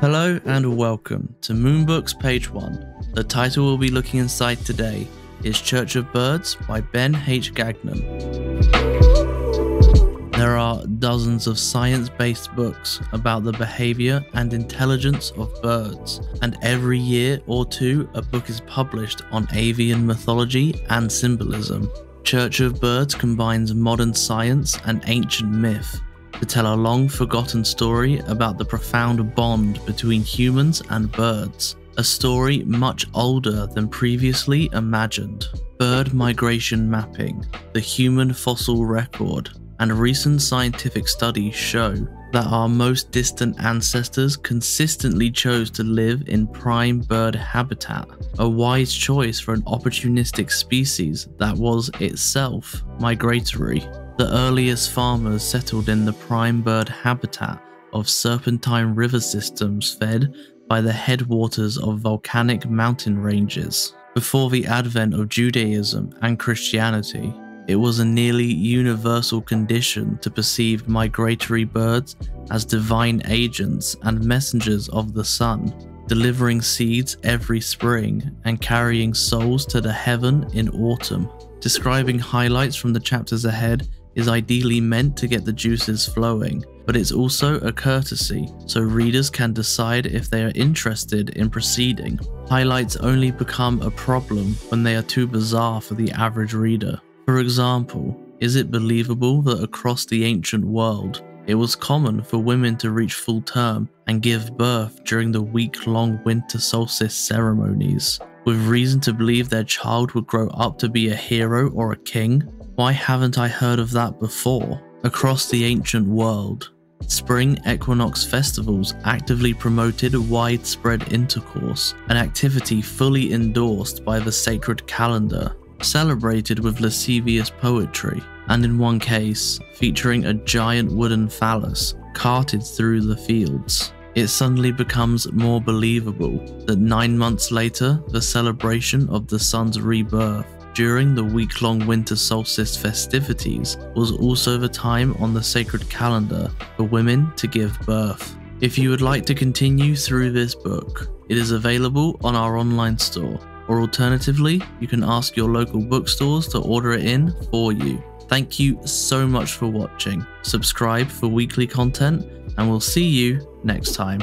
Hello and welcome to Moonbooks page 1. The title we'll be looking inside today is Church of Birds by Ben H. Gagnon. There are dozens of science-based books about the behavior and intelligence of birds, and every year or two a book is published on avian mythology and symbolism. Church of Birds combines modern science and ancient myth to tell a long-forgotten story about the profound bond between humans and birds, a story much older than previously imagined. Bird migration mapping, the human fossil record, and recent scientific studies show that our most distant ancestors consistently chose to live in prime bird habitat, a wise choice for an opportunistic species that was itself migratory. The earliest farmers settled in the prime bird habitat of serpentine river systems fed by the headwaters of volcanic mountain ranges. Before the advent of Judaism and Christianity, it was a nearly universal condition to perceive migratory birds as divine agents and messengers of the sun, delivering seeds every spring and carrying souls to the heaven in autumn. Describing highlights from the chapters ahead is ideally meant to get the juices flowing, but it's also a courtesy, so readers can decide if they are interested in proceeding. Highlights only become a problem when they are too bizarre for the average reader. For example, is it believable that across the ancient world, it was common for women to reach full term and give birth during the week-long winter solstice ceremonies, with reason to believe their child would grow up to be a hero or a king? Why haven't I heard of that before? Across the ancient world, spring equinox festivals actively promoted widespread intercourse, an activity fully endorsed by the sacred calendar, celebrated with lascivious poetry, and in one case, featuring a giant wooden phallus carted through the fields. It suddenly becomes more believable that 9 months later, the celebration of the sun's rebirth during the week-long winter solstice festivities was also the time on the sacred calendar for women to give birth. If you would like to continue through this book, it is available on our online store, or alternatively, you can ask your local bookstores to order it in for you. Thank you so much for watching. Subscribe for weekly content, and we'll see you next time.